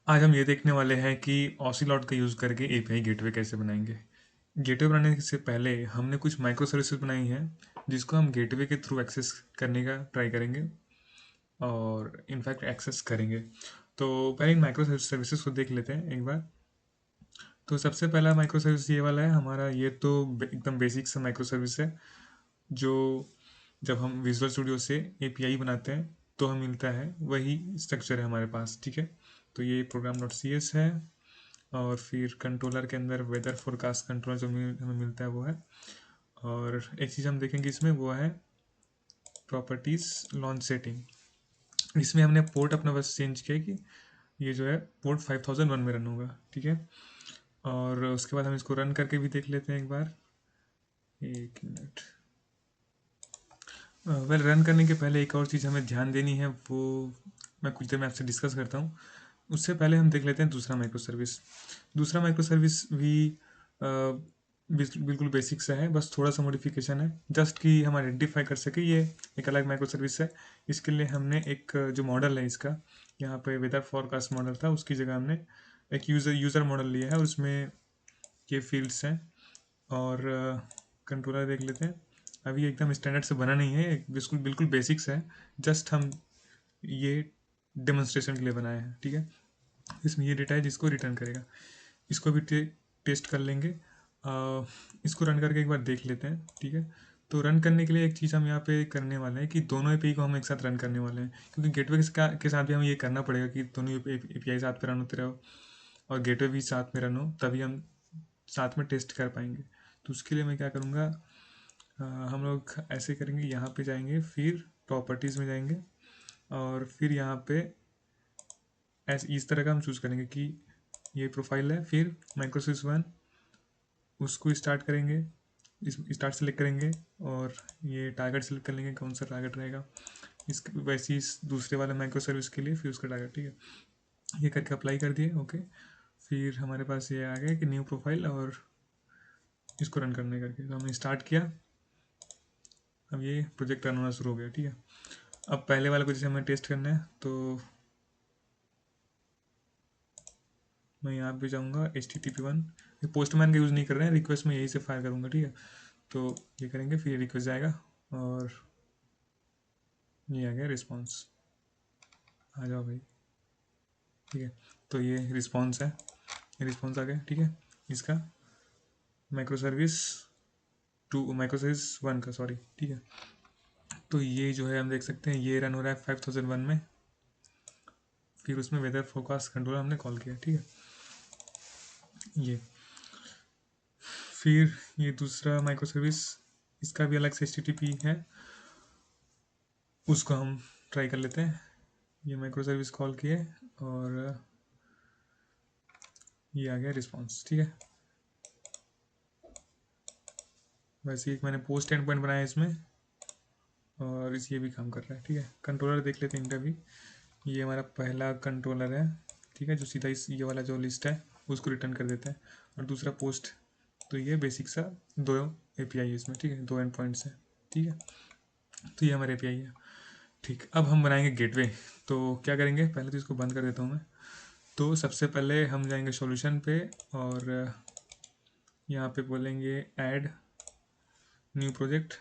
आज हम ये देखने वाले हैं कि ऑसिलॉट का यूज़ करके एपीआई गेटवे कैसे बनाएंगे। गेटवे बनाने से पहले हमने कुछ माइक्रो सर्विसेज बनाई हैं जिसको हम गेटवे के थ्रू एक्सेस करने का ट्राई करेंगे और इनफैक्ट एक्सेस करेंगे। तो पहले इन माइक्रो सर्विसेज को देख लेते हैं एक बार। तो सबसे पहला माइक्रो सर्विस ये वाला है हमारा। ये तो एकदम बेसिक सा माइक्रो सर्विस है जो जब हम विजुअल स्टूडियो से एपीआई बनाते हैं तो हमें मिलता है, वही स्ट्रक्चर है हमारे पास। ठीक है, तो ये प्रोग्राम डॉट सी एस है और फिर कंट्रोलर के अंदर वेदर फोरकास्ट कंट्रोलर जो हमें मिलता है वो है। और एक चीज़ हम देखेंगे इसमें वो है प्रॉपर्टीज़ लॉन्च सेटिंग। इसमें हमने पोर्ट अपना बस चेंज किया कि ये जो है पोर्ट 5001 में रन होगा। ठीक है, और उसके बाद हम इसको रन करके भी देख लेते हैं एक बार। एक मिनट। वेल, रन करने के पहले एक और चीज़ हमें ध्यान देनी है, वो मैं कुछ देर में आपसे डिस्कस करता हूँ। उससे पहले हम देख लेते हैं दूसरा माइक्रो सर्विस। दूसरा माइक्रो सर्विस भी बिल्कुल बेसिक सा है, बस थोड़ा सा मॉडिफिकेशन है जस्ट कि हम आइडेंटिफाई कर सके ये एक अलग माइक्रो सर्विस है। इसके लिए हमने एक जो मॉडल है इसका, यहाँ पे वेदर फॉरकास्ट मॉडल था, उसकी जगह हमने एक यूज़र मॉडल लिया है और उसमें ये फील्ड्स हैं। और कंट्रोलर देख लेते हैं। अभी एकदम स्टैंडर्ड से बना नहीं है, बिल्कुल बिल्कुल बेसिक्स है। जस्ट हम ये डेमोन्स्ट्रेशन के लिए बनाए हैं। ठीक है, इसमें ये डेटा है जिसको रिटर्न करेगा। इसको भी टेस्ट कर लेंगे। इसको रन करके एक बार देख लेते हैं। ठीक है, तो रन करने के लिए एक चीज़ हम यहाँ पे करने वाले हैं कि दोनों एपीआई को हम एक साथ रन करने वाले हैं, क्योंकि गेटवे के साथ भी हमें ये करना पड़ेगा कि दोनों एपीआई साथ पे रन होते रहो और गेटवे भी साथ में रन हो, तभी हम साथ में टेस्ट कर पाएंगे। तो उसके लिए मैं क्या करूँगा, हम लोग ऐसे करेंगे, यहाँ पे जाएंगे, फिर प्रॉपर्टीज़ में जाएंगे और फिर यहाँ पे ऐसे इस तरह का हम चूज़ करेंगे कि ये प्रोफाइल है, फिर माइक्रोसर्विस वन उसको स्टार्ट करेंगे, इस स्टार्ट सेलेक्ट करेंगे और ये टारगेट सेलेक्ट कर लेंगे कौन सा टारगेट रहेगा। इस वैसे ही इस दूसरे वाले माइक्रो सर्विस के लिए फिर उसका टारगेट। ठीक है, ये करके अप्लाई कर दिए। ओके, फिर हमारे पास ये आ गया कि न्यू प्रोफाइल और इसको रन करने करके तो हमने स्टार्ट किया। अब ये प्रोजेक्ट रन होना शुरू हो गया। ठीक है, अब पहले वाले को जैसे हमें टेस्ट करना है तो मैं यहाँ पे जाऊँगा HTTP1। पोस्टमैन का यूज़ नहीं कर रहे हैं, रिक्वेस्ट में यही से फायर करूँगा। ठीक है, तो ये करेंगे, फिर रिक्वेस्ट जाएगा और ये आ गया रिस्पॉन्स। आ जाओ भाई। ठीक है, तो ये रिस्पॉन्स है, ये रिस्पॉन्स आ गया। ठीक है, इसका micro service micro service one का, सॉरी। ठीक है, तो ये जो है हम देख सकते हैं ये रन हो रहा है 5001 में। फिर उसमें वेदर फोरकास्ट कंट्रोलर हमने कॉल किया। ठीक है, ये फिर ये दूसरा माइक्रो सर्विस, इसका भी अलग से HTTP है, उसको हम ट्राई कर लेते हैं। ये माइक्रो सर्विस कॉल किए और ये आ गया रिस्पॉन्स। ठीक है, वैसे एक मैंने पोस्ट एंड पॉइंट बनाया इसमें और इस ये भी काम कर रहा है। ठीक है, कंट्रोलर देख लेते हैं इनका भी। ये हमारा पहला कंट्रोलर है। ठीक है, जो सीधा इस ये वाला जो लिस्ट है उसको रिटर्न कर देता है। और दूसरा पोस्ट, तो ये बेसिक सा दो एपीआई है इसमें। ठीक है, दो एंड पॉइंट्स हैं। ठीक है, तो ये हमारे एपीआई है। ठीक, अब हम बनाएंगे गेटवे। तो क्या करेंगे, पहले तो इसको बंद कर देता हूँ मैं। तो सबसे पहले हम जाएंगे सॉल्यूशन पे और यहाँ पे बोलेंगे ऐड न्यू प्रोजेक्ट।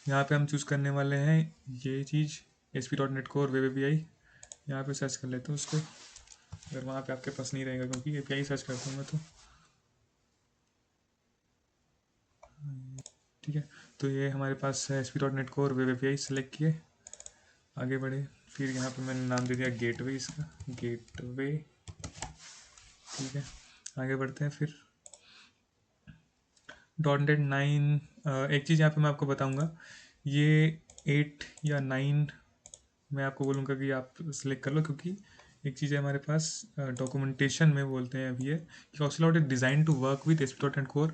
यहाँ पे हम चूज़ करने वाले हैं ये चीज़ ASP.NET Core वेब एपीआई। यहाँ पे सर्च कर लेते हैं उसको, अगर वहाँ पे आपके पास नहीं रहेगा, क्योंकि एपीआई सर्च करता हूँ मैं तो। ठीक है, तो ये हमारे पास है ASP.NET Core web API. Select किए, आगे बढ़े, फिर यहाँ पे मैंने नाम दे दिया गेटवे इसका, गेटवे। ठीक है, आगे बढ़ते हैं। फिर .NET 9, एक चीज़ यहाँ पे मैं आपको बताऊँगा, ये 8 या 9 मैं आपको बोलूँगा कि आप सिलेक्ट कर लो, क्योंकि एक चीज़ है हमारे पास डॉक्यूमेंटेशन में बोलते हैं अभी है कि ऑक्सीलॉट is design to work with ASP.NET Core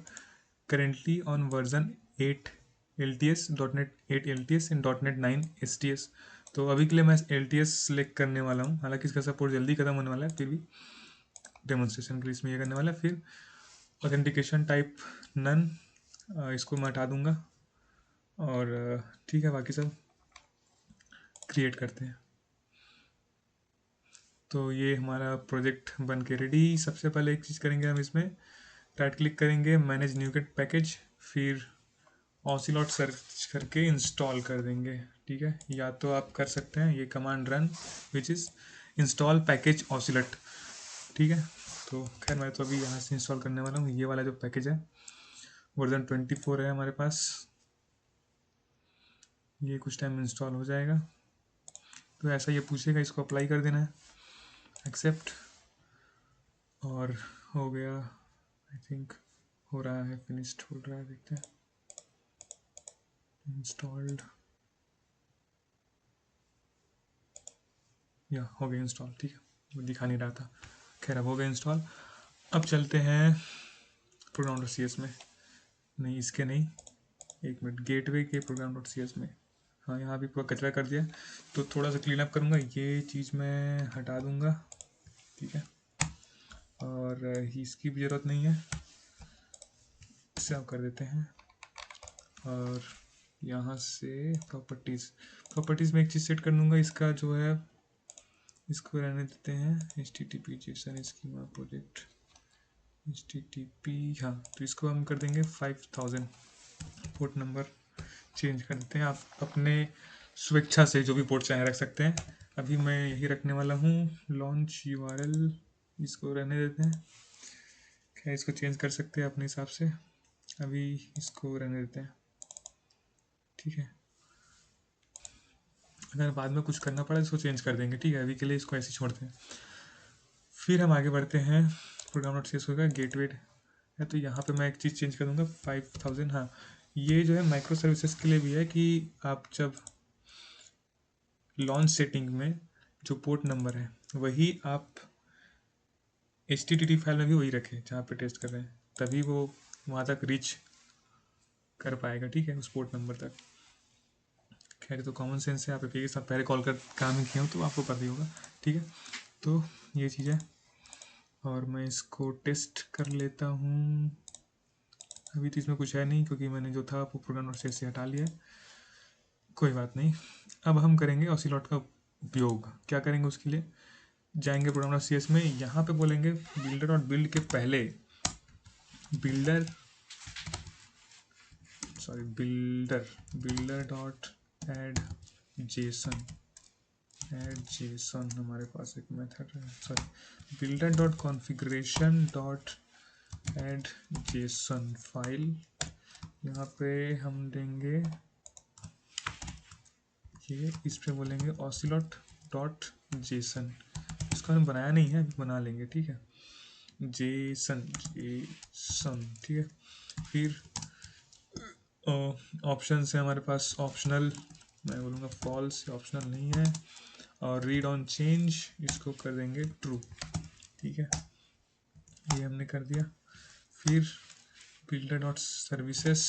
currently on version 8 LTS, .NET 8 LTS and .NET 9 STS। तो अभी के लिए मैं LTS सिलेक्ट करने वाला हूँ, हालांकि इसका सपोर्ट जल्दी खत्म होने वाला है, फिर भी डेमोन्स्ट्रेशन के लिए इसमें ये करने वाला है। फिर ऑथेंटिकेशन टाइप नन, इसको मैं हटा दूंगा और ठीक है, बाकी सब क्रिएट करते हैं। तो ये हमारा प्रोजेक्ट बन के रेडी। सबसे पहले एक चीज़ करेंगे, हम इसमें राइट क्लिक करेंगे, मैनेज न्यूगेट पैकेज, फिर ऑसिलॉट सर्च करके इंस्टॉल कर देंगे। ठीक है, या तो आप कर सकते हैं ये command run which is install package ऑसिलट। ठीक है, तो खैर मैं तो अभी यहाँ से इंस्टॉल करने वाला हूँ। ये वाला जो पैकेज है वर्जन 24 है हमारे पास। ये कुछ टाइम इंस्टॉल हो जाएगा। तो ऐसा ये पूछेगा, इसको अप्लाई कर देना है, एक्सेप्ट, और हो गया। आई थिंक हो रहा है, फिनिश्ड हो रहा है, देखते हैं। इंस्टॉल्ड, या हो गया इंस्टॉल। ठीक है, वो दिखा नहीं रहा था। खैर अब हो गया इंस्टॉल। अब चलते हैं प्रोग्राम डॉट सी एस में, नहीं इसके नहीं, एक मिनट, गेटवे के प्रोग्राम डॉट सी एस में। हाँ, यहाँ भी पूरा कचरा कर दिया, तो थोड़ा सा क्लीन अप करूँगा, ये चीज़ मैं हटा दूँगा। ठीक है, और इसकी भी ज़रूरत नहीं है, इसे आप कर देते हैं। और यहाँ से प्रॉपर्टीज़ में एक चीज़ सेट कर दूँगा, इसका जो है इसको रहने देते हैं http json schema project http। हाँ, तो इसको हम कर देंगे 5000। पोर्ट नंबर चेंज कर देते हैं, आप अपने स्वेच्छा से जो भी पोर्ट चाहे रख सकते हैं। अभी मैं यही रखने वाला हूँ, लॉन्च यूआरएल, इसको रहने देते हैं। क्या इसको चेंज कर सकते हैं अपने हिसाब से, अभी इसको रहने देते हैं। ठीक है, अगर बाद में कुछ करना पड़ा इसको चेंज कर देंगे। ठीक है, अभी के लिए इसको ऐसे छोड़ते हैं। फिर हम आगे बढ़ते हैं, प्रोग्राम डॉट सी एस होगा, गेटवे है, तो यहाँ पे मैं एक चीज़ चेंज कर दूँगा 5000। हाँ, ये जो है माइक्रो सर्विसेज के लिए भी है कि आप जब लॉन्च सेटिंग में जो पोर्ट नंबर है वही आप HTTP फाइल में भी वही रखें जहाँ पे टेस्ट कर रहे हैं, तभी वो वहाँ तक रीच कर पाएगा। ठीक है, उस पोर्ट नंबर तक। खैर तो कॉमन सेंस है, आप के साथ पहले कॉल कर काम ही किया हो तो आपको पता ही होगा। ठीक है, तो ये चीज़ है, और मैं इसको टेस्ट कर लेता हूँ। अभी तो इसमें कुछ है नहीं, क्योंकि मैंने जो था वो प्रोग्राम से हटा लिया है। कोई बात नहीं, अब हम करेंगे ऑसिलॉट का उपयोग। क्या करेंगे उसके लिए, जाएंगे प्रोग्राम डॉट सी एस में, यहाँ पे बोलेंगे बिल्डर डॉट बिल्ड के पहले builder builder dot add JSON. हमारे पास एक मेथड है, sorry, builder dot configuration dot add JSON file. यहाँ पे हम देंगे ये, इस पे बोलेंगे ऑसिलॉट डॉट जेसन। इसको हमने बनाया नहीं है, अभी बना लेंगे। ठीक है, जेसन, ठीक है। फिर ऑप्शन है हमारे पास, ऑप्शनल, मैं बोलूँगा फॉल्स, ऑप्शनल नहीं है। और रीड ऑन चेंज, इसको कर देंगे ट्रू। ठीक है, ये हमने कर दिया। फिर builder dot services,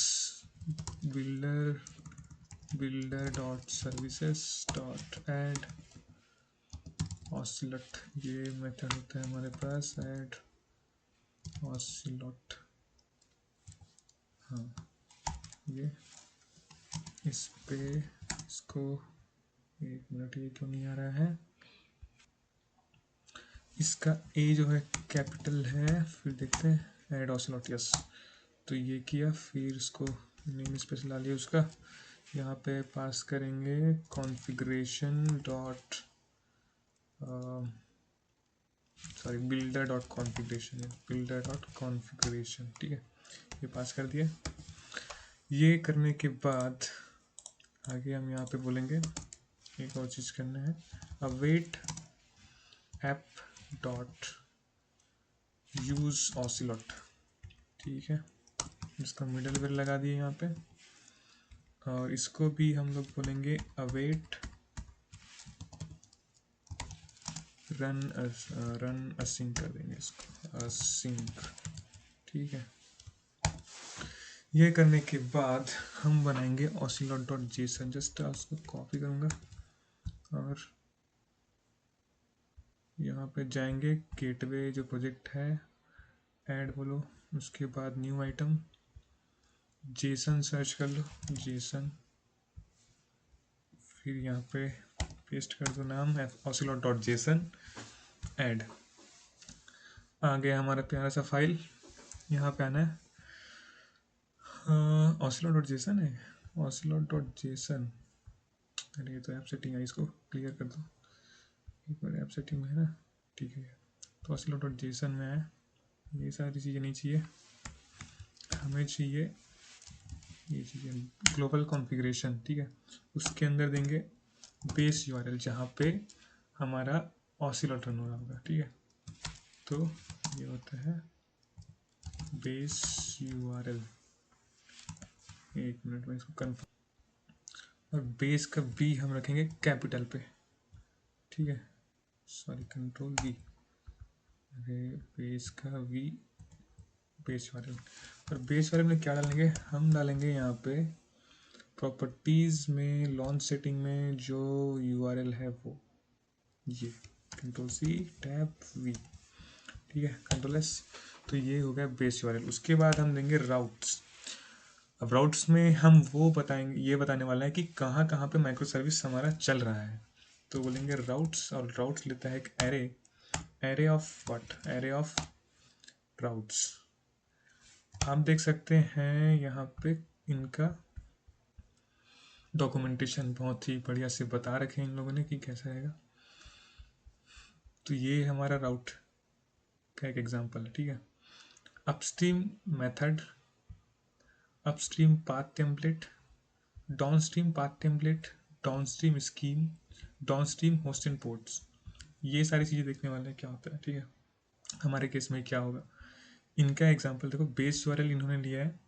builder dot services dot add ऑसिलट, ये मेथड होता है हमारे पास, एड ऑसिलट। हाँ, ये इस पे, इसको एक मिनट, ये क्यों नहीं आ रहा है, इसका ए जो है कैपिटल है। फिर देखते हैं एड ऑसिलट, यस, तो ये किया। फिर इसको नेम स्पेस ला लिया उसका, यहाँ पे पास करेंगे configuration dot, sorry, builder dot configuration. ठीक है, ये पास कर दिया। ये करने के बाद आगे हम यहाँ पे बोलेंगे एक और चीज़ करना है, अवेट ऐप डॉट यूज ऑसिलट। ठीक है, इसका मिडल वेयर लगा दिए यहाँ पे, और इसको भी हम लोग बोलेंगे अवेट रन असिंक कर देंगे इसको, असिंक। ठीक है, ये करने के बाद हम बनाएंगे ऑसिलॉट डॉट जेसन। जस्ट उसको कॉपी करूँगा और यहाँ पे जाएंगे, गेटवे जो प्रोजेक्ट है ऐड बोलो, उसके बाद न्यू आइटम, जेसन सर्च कर लो, जेसन, फिर यहाँ पे पेस्ट कर दो नाम ऑसिलॉट डॉट जेसन। ऐड आ गया हमारा प्यारा सा फाइल। यहाँ पे आना है oscillot.json है, oscillot.json। अरे ये तो ऐप सेटिंग है, इसको क्लियर कर दो एक बार। ऐप सेटिंग में है ना, ठीक है। तो oscillot.json में है, ये सारी चीज़ें नहीं चाहिए हमें, चाहिए ये चीज़ें ग्लोबल कॉन्फ़िगरेशन, ठीक है। उसके अंदर देंगे बेस यूआरएल जहाँ पे हमारा ऑसिलोट रन हो रहा होगा, ठीक है। तो ये होता है बेस यूआरएल। एक मिनट में इसको कन्फर्म, और बेस का बी हम रखेंगे कैपिटल पे, ठीक है। सॉरी, कंट्रोल वी, अरे बेस का वी, बेस यूआरएल। और बेस यूआरएल में क्या डालेंगे, हम डालेंगे यहाँ पे प्रॉपर्टीज़ में लॉन्च सेटिंग में जो यूआरएल है वो ये, कंट्रोल सी टैब वी, ठीक है, कंट्रोल एस। तो ये हो गया बेस यूआरएल। उसके बाद हम देंगे राउट्स। अब राउट्स में हम वो बताएंगे, ये बताने वाला है कि कहाँ कहाँ पे माइक्रो सर्विस हमारा चल रहा है। तो बोलेंगे राउट्स, और राउट्स लेता है एक array, array of what, array of routes. आप देख सकते हैं यहाँ पे इनका डॉक्यूमेंटेशन बहुत ही बढ़िया से बता रखे हैं इन लोगों ने कि कैसा रहेगा। तो ये हमारा राउट का एक एग्जांपल है, ठीक है। Upstream method, upstream path template, downstream path template, downstream scheme, downstream host and ports. ये सारी चीज़ें देखने वाले हैं क्या होता है, ठीक है। हमारे केस में क्या होगा, इनका एग्जांपल देखो। बेस यूआरएल इन्होंने लिया है,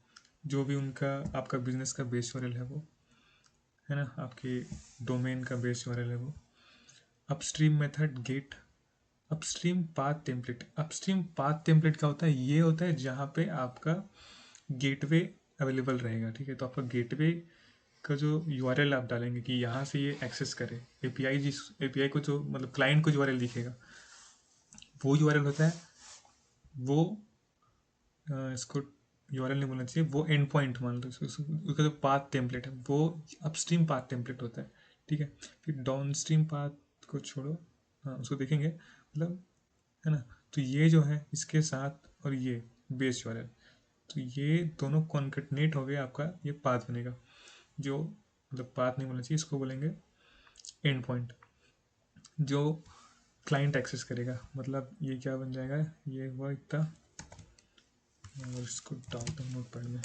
जो भी उनका आपका बिजनेस का बेस यूआरएल है वो, है ना, आपके डोमेन का बेस यूआरएल है वो। Upstream method gate, upstream path template. Upstream path template क्या होता है, ये होता है जहाँ पे आपका गेटवे अवेलेबल रहेगा, ठीक है। तो आपका गेटवे का जो यूआरएल आप डालेंगे कि यहाँ से ये एक्सेस करे, एपीआई, जिस एपीआई को जो मतलब क्लाइंट को यूआरएल दिखेगा वो यूआरएल होता है वो, इसको यूआरएल नहीं बोलना चाहिए, वो एंड पॉइंट मान लो उसका जो पाथ टेम्पलेट है वो अपस्ट्रीम पाथ टेम्पलेट होता है, ठीक है। फिर डाउन स्ट्रीम पाथ को छोड़ो, हाँ उसको देखेंगे, मतलब, है ना। तो ये जो है इसके साथ और ये बेस यूआरएल, तो ये दोनों कॉन्केटनेट हो गए, आपका ये पाथ बनेगा। जो मतलब पाथ नहीं बोलना चाहिए, इसको बोलेंगे एंड पॉइंट, जो क्लाइंट एक्सेस करेगा। मतलब ये क्या बन जाएगा, ये हुआ इतना, और इसको डालता हूँ नोटपैड में,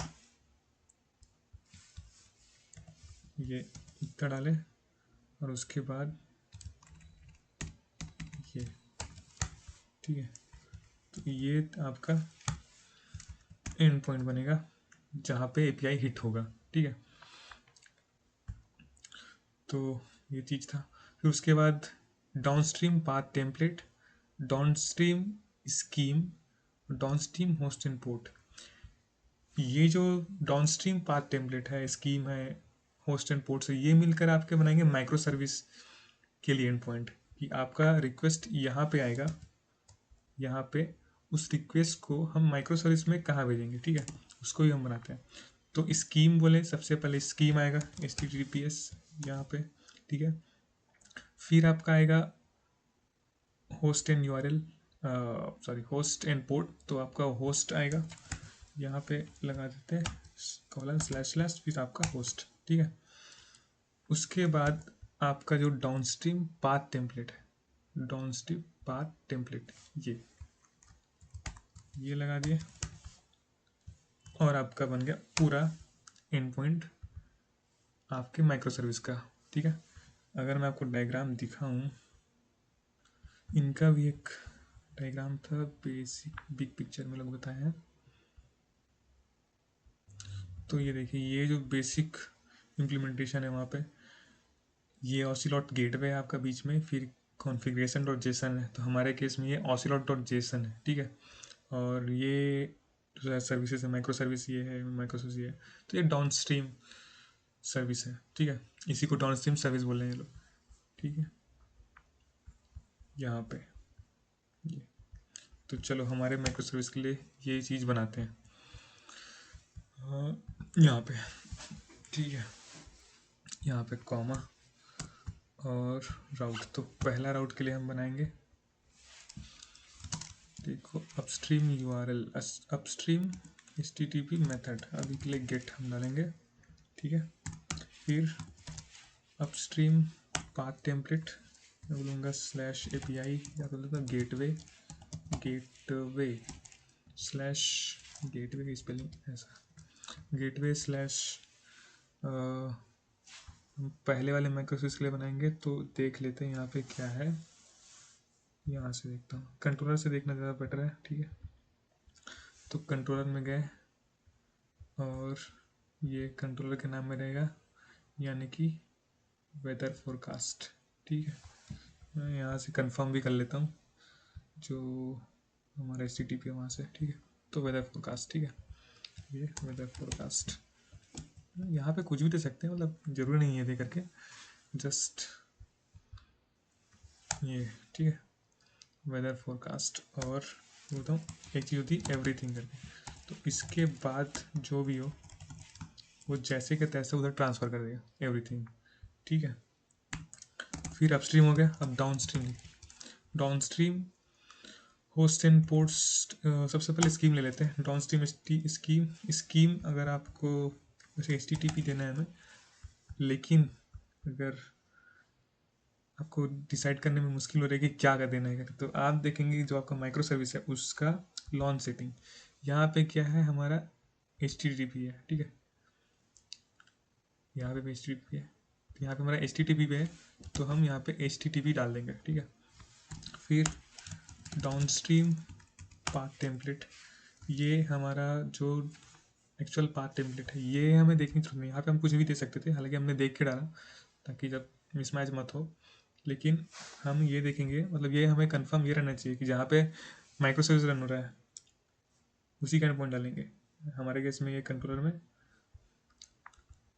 ये इतना डाले, और उसके बाद ये, ठीक है। तो ये आपका एंड पॉइंट बनेगा जहाँ पे एपीआई हिट होगा, ठीक है। तो ये चीज़ था। फिर उसके बाद downstream path template, downstream scheme, downstream host and port. ये जो डाउनस्ट्रीम पाथ टेम्पलेट है, स्कीम है, होस्ट एंड पोर्ट से ये मिलकर आपके बनाएंगे माइक्रो सर्विस के लिए एंड पॉइंट, कि आपका रिक्वेस्ट यहाँ पे आएगा, यहाँ पे उस रिक्वेस्ट को हम माइक्रो सर्विस में कहाँ भेजेंगे, ठीक है, उसको ही हम बनाते हैं। तो स्कीम बोले, सबसे पहले स्कीम आएगा HTTPS यहाँ पे, ठीक है। फिर आपका आएगा host and URL, sorry host and port, तो आपका होस्ट आएगा, यहाँ पे लगा देते हैं कॉलन स्लैश स्लैश, फिर आपका होस्ट, ठीक है। उसके बाद आपका जो डाउनस्ट्रीम पाथ टेम्पलेट है, डाउनस्ट्रीम पाथ टेम्पलेट, ये लगा दिए, और आपका बन गया पूरा एंड पॉइंट आपके माइक्रो सर्विस का, ठीक है। अगर मैं आपको डायग्राम दिखाऊं, इनका भी एक डायग्राम था बेसिक बिग पिक्चर में लोग बताए हैं। तो ये देखिए, ये जो बेसिक इम्प्लीमेंटेशन है वहाँ पे, ये ऑसिलॉट गेटवे है आपका बीच में, फिर कॉन्फ़िगरेशन डॉट जेसन है। तो हमारे केस में ये ऑसिलॉट डॉट जेसन है, ठीक है। और ये जो सर्विसेज है, माइक्रो सर्विस ये है, माइक्रो सर्विस ये है। तो ये डाउन स्ट्रीम सर्विस है, ठीक है। इसी को डाउन स्ट्रीम सर्विस बोल रहे हैं ये लोग, ठीक है, यहाँ पे ये। तो चलो हमारे माइक्रो सर्विस के लिए ये चीज़ बनाते हैं, यहाँ पे, ठीक है। यहाँ पे कॉमा और राउट। तो पहला राउट के लिए हम बनाएंगे देखो upstream URL, upstream HTTP method, अभी के लिए गेट हम डालेंगे, ठीक है। फिर अपस्ट्रीम पाथ टेम्पलेट मैं बोलूँगा /API या बोल देता गेटवे, गेटवे स्लैश गेटवे की स्पेलिंग ऐसा, गेटवे स्लैश पहले वाले माइक्रोसर्विस के लिए बनाएंगे तो देख लेते हैं यहाँ पे क्या है। यहाँ से देखता हूँ, कंट्रोलर से देखना ज़्यादा बेटर है, ठीक है। तो कंट्रोलर में गए और ये कंट्रोलर के नाम में रहेगा, यानी कि वेदर फोरकास्ट, ठीक है। मैं यहाँ से कंफर्म भी कर लेता हूँ जो हमारा HTTP है वहाँ से, ठीक है। तो वेदर फोरकास्ट, ठीक है, ये वेदर फोरकास्ट। यहाँ पे कुछ भी दे सकते हैं, मतलब ज़रूरी नहीं है दे करके, जस्ट ये, ठीक है, वेदर फोरकास्ट। और बोलता हूँ एक चीज़ होती है एवरीथिंग करके, तो इसके बाद जो भी हो वो जैसे के तैसे उधर ट्रांसफ़र कर देगा एवरीथिंग, ठीक है। फिर अपस्ट्रीम हो गया, अब down stream. Down stream host and ports, सबसे पहले स्कीम ले लेते हैं। डाउन स्ट्रीम स्कीम, स्कीम अगर आपको जैसे HTTP देना है हमें, लेकिन अगर आपको डिसाइड करने में मुश्किल हो रही है कि क्या कर देना है, तो आप देखेंगे जो आपका माइक्रो सर्विस है उसका लॉन्च सेटिंग, यहाँ पे क्या है हमारा HTTP है, ठीक है। यहाँ पे भी HTTP है, तो यहाँ पे हमारा HTTP पे है, तो हम यहाँ पे HTTP डाल देंगे, ठीक है। फिर डाउनस्ट्रीम पाथ टेम्पलेट, ये हमारा जो एक्चुअल पाथ टेम्पलेट है, ये हमें देखनी जरूरत नहीं, यहाँ पे हम कुछ भी दे सकते थे, हालांकि हमने देख के डाला ताकि जब मिसमैच मत हो, लेकिन हम ये देखेंगे, मतलब ये हमें कंफर्म ये रहना चाहिए कि जहाँ पे माइक्रो सर्विस रन हो रहा है उसी का एंड पॉइंट डालेंगे। हमारे केस में ये कंट्रोलर में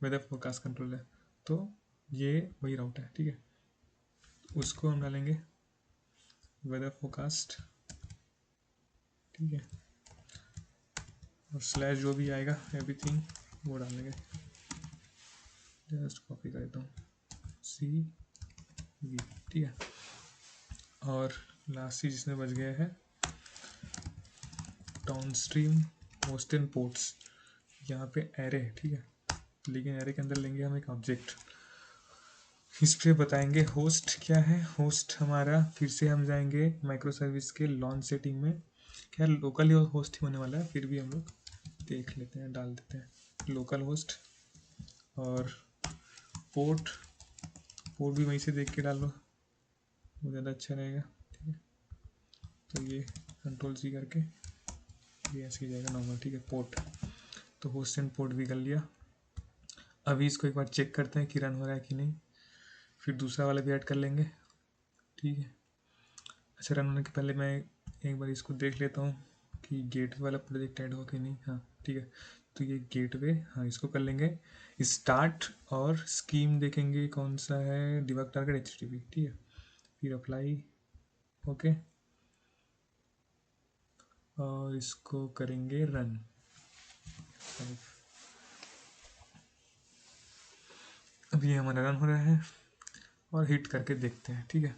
वेदर फोरकास्ट कंट्रोल है, तो ये वही राउट है, ठीक है। उसको हम डालेंगे वेदर फोरकास्ट, ठीक है, और स्लैश जो भी आएगा एवरीथिंग वो डालेंगे। जस्ट कॉपी कर देता हूँ CV, ठीक है। और लास्ट चीज जिसमें बच गया है डाउनस्ट्रीम होस्ट एंड पोर्ट्स, यहाँ पे एरे, ठीक है, लेकिन एरे के अंदर लेंगे हम एक ऑब्जेक्ट, इस पे बताएंगे होस्ट क्या है। होस्ट हमारा, फिर से हम जाएंगे माइक्रो सर्विस के लॉन्च सेटिंग में, खैर लोकल होस्ट ही होने वाला है, फिर भी हम लोग देख लेते हैं, डाल देते हैं लोकल होस्ट। और पोर्ट, पोर्ट भी वहीं से देख के डाल लो, वो ज़्यादा अच्छा रहेगा, ठीक है। तो ये Ctrl+C करके ये ऐसे ही जाएगा नॉर्मल, ठीक है। पोर्ट, तो होस्ट एंड पोर्ट भी कर लिया। अभी इसको एक बार चेक करते हैं कि रन हो रहा है कि नहीं, फिर दूसरा वाला भी ऐड कर लेंगे, ठीक है। अच्छा, रन होने के पहले मैं एक बार इसको देख लेता हूँ कि गेटवे वाला प्रोजेक्ट ऐड हो कि नहीं। हाँ ठीक है, तो ये गेटवे, हाँ इसको कर लेंगे स्टार्ट, और स्कीम देखेंगे कौन सा है, डिबग टारगेट HTTP, ठीक है। फिर अप्लाई, ओके, और इसको करेंगे रन। अभी हमारा रन हो रहा है और हिट करके देखते हैं, ठीक है।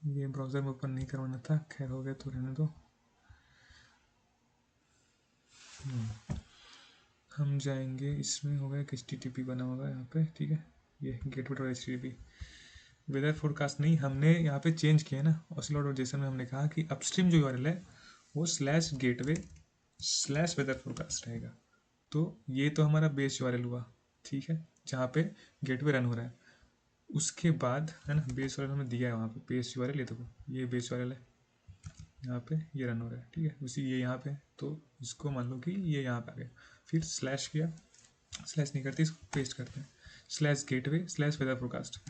ये ब्राउज़र में ओपन नहीं करवाना था, खैर हो गया तो रहने दो। हम जाएंगे, इसमें होगा एक HTTP बना होगा यहाँ पे, ठीक है, ये gateway dot HTTP। Weather forecast नहीं, हमने यहाँ पे चेंज किया ना, ऑसिलो डॉट जेसन में हमने कहा कि अपस्ट्रीम जो URL है वो /गेटवे/वेदर फोरकास्ट रहेगा। तो ये तो हमारा बेस URL हुआ, ठीक है, जहाँ पे गेटवे रन हो रहा है। उसके बाद है ना, बेस URL हमें दिया है वहाँ पे, बेस URL ये देखो, ये बेस URL है, यहाँ पे ये रन हो रहा है, ठीक है, उसी ये यहाँ पे, तो इसको मान लो कि ये यहाँ पे आ गया। फिर स्लैश किया, स्लैश नहीं करते, इसको पेस्ट करते हैं, /गेटवे/वेदर फोरकास्ट,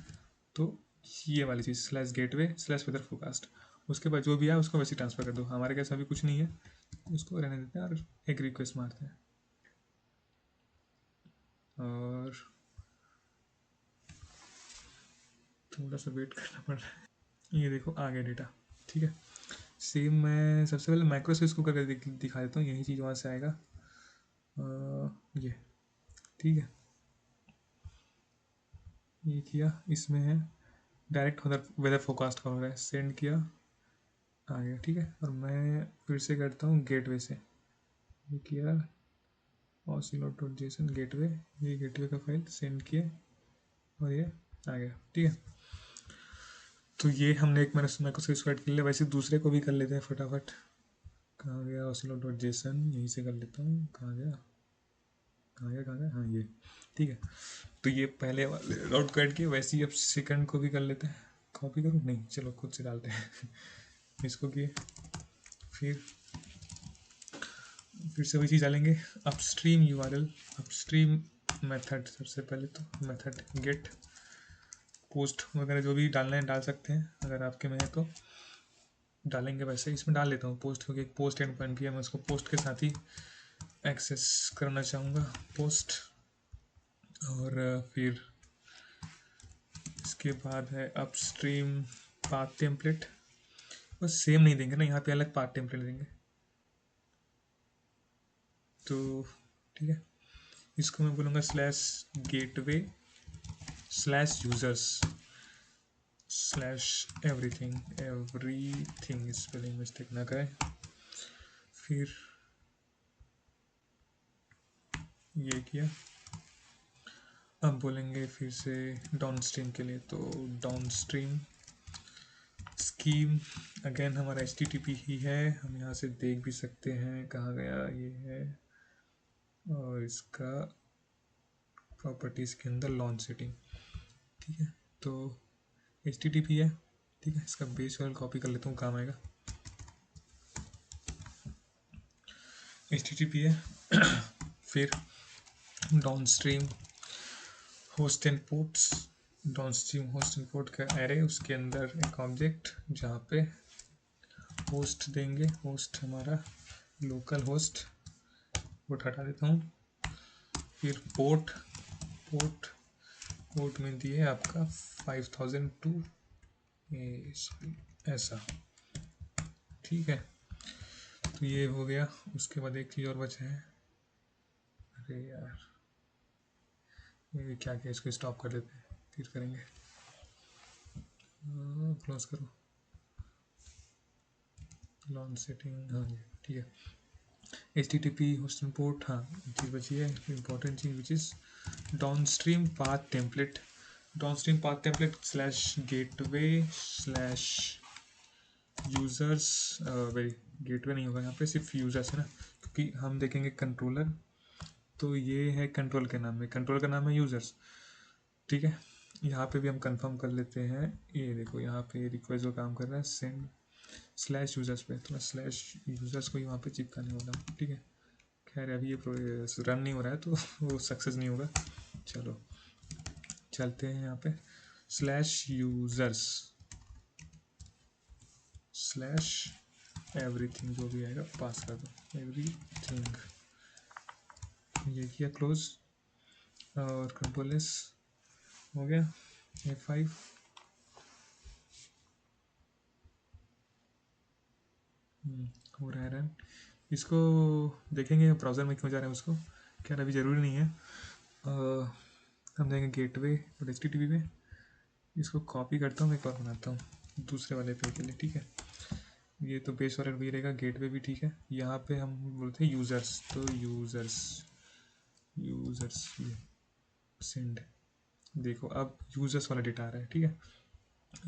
तो ये वाली चीज़ /गेटवे/वेदर फोरकास्ट। उसके बाद जो भी है उसको वैसे ट्रांसफ़र कर दो, हमारे कैसा अभी कुछ नहीं है, उसको रहने देते हैं और एक रिक्वेस्ट मारते हैं। और थोड़ा सा वेट करना पड़ रहा है। ये देखो आ गया डेटा, ठीक है। सेम मैं सबसे पहले माइक्रो सर्विस को करके दिखा देता हूँ, यही चीज़ वहाँ से आएगा। ये ठीक है, ये किया, इसमें है डायरेक्ट वेदर फोरकास्ट का हो रहा है, सेंड किया, आ गया, ठीक है। और मैं फिर से करता हूँ गेटवे से, ये किया oscillot.json गेटवे, ये गेटवे का फाइल सेंड किया और ये आ गया, ठीक है। तो ये हमने एक माइक्रोसर्विस ऐड कर लिया। वैसे दूसरे को भी कर लेते हैं फटाफट। कहाँ गया oscillot.json, यहीं से कर लेता हूँ। कहाँ गया, हाँ ये, ठीक है। तो ये पहले वाले राउट को ऐड किया, वैसे ही अब सेकंड को भी कर लेते हैं। कॉपी करूँ, नहीं चलो खुद से डालते हैं इसको किए, फिर से वही चीज़ डालेंगे। अपस्ट्रीम यूआरएल, अपस्ट्रीम मेथड, सबसे पहले तो मेथड गेट पोस्ट वगैरह जो भी डालना है डाल सकते हैं, अगर आपके में है तो डालेंगे। वैसे इसमें डाल लेता हूँ पोस्ट, क्योंकि एक पोस्ट एंड पॉइंट भी है, मैं उसको पोस्ट के साथ ही एक्सेस करना चाहूँगा, पोस्ट। और फिर इसके बाद है अपस्ट्रीम पाथ टेम्पलेट, बस सेम नहीं देंगे ना, यहाँ पे अलग पाथ टेम्पलेट देंगे। तो ठीक है, इसको मैं बोलूँगा slash gateway slash users slash everything, spelling mistake ना करें। फिर ये किया, अब बोलेंगे फिर से डाउन स्ट्रीम के लिए, तो डाउन स्ट्रीम स्कीम अगेन हमारा HTTP ही है, हम यहाँ से देख भी सकते हैं कहाँ गया, ये है। और इसका प्रॉपर्टीज़ के अंदर लॉन्च सेटिंग, ठीक है। तो HTTP है, ठीक है। इसका बेस वाला कॉपी कर लेता हूँ, काम आएगा। HTTP है फिर down stream host and ports, down stream host and port का एरे, उसके अंदर एक ऑब्जेक्ट जहाँ पे होस्ट देंगे, होस्ट हमारा लोकल होस्ट, पोर्ट हटा देता हूँ। फिर पोर्ट पोर्ट पोर्ट में दिए आपका 5002 ऐसा, ठीक है। तो ये हो गया। उसके बाद एक चीज़ और बचा है, अरे यार ये क्या क्या, इसको स्टॉप कर देते हैं, फिर करेंगे। क्लोज करो, लॉन्च सेटिंग, हाँ ये ठीक है। HTTP होस्ट एंड पोर्ट, हाँ चीज़ बची है important cheese, which is downstream path template, downstream path template slash gateway slash users, very gateway नहीं होगा यहाँ पे, सिर्फ यूज़र्स है ना, क्योंकि हम देखेंगे कंट्रोलर, तो ये है कंट्रोल के नाम में, कंट्रोल का नाम है यूज़र्स, ठीक है। यहाँ पे भी हम कंफर्म कर लेते हैं, ये देखो यहाँ पे रिक्वेस्ट जो काम कर रहा है सेंड स्लैश यूज़र्स पे, तो मैं स्लैश यूज़र्स को ही वहाँ पे चिपकाने वाला हूँ, ठीक है। खैर अभी ये रन नहीं हो रहा है तो वो सक्सेस नहीं होगा। चलो चलते हैं यहाँ पे, स्लैश यूज़र्स स्लैश एवरीथिंग, जो भी आएगा पास कर दो, एवरीथिंग, ये किया क्लोज, और कंट्रोल एस हो गया, F5, हो रहा है रन। इसको देखेंगे ब्राउज़र में क्यों जा रहा है उसको, खैर अभी ज़रूरी नहीं है। हम देंगे गेटवे और HTTP पे, इसको कॉपी करता हूँ, एक और बनाता हूँ दूसरे वाले पे के लिए, ठीक है। ये तो बेस वाला भी रहेगा, गेटवे भी ठीक है। यहाँ पे हम बोलते हैं यूज़र्स, तो यूज़र्स ये सेंड, देखो अब यूज़र्स वाला डेटा आ रहा है, ठीक है।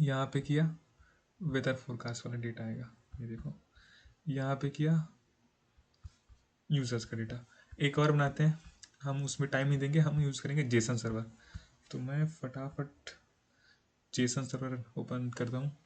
यहाँ पे किया वेदर फोरकास्ट वाला डेटा आएगा, ये देखो यहाँ पे किया यूज़र्स का डेटा। एक और बनाते हैं, हम उसमें टाइम नहीं देंगे, हम यूज़ करेंगे जेसन सर्वर। तो मैं फटाफट जेसन सर्वर ओपन करता हूँ,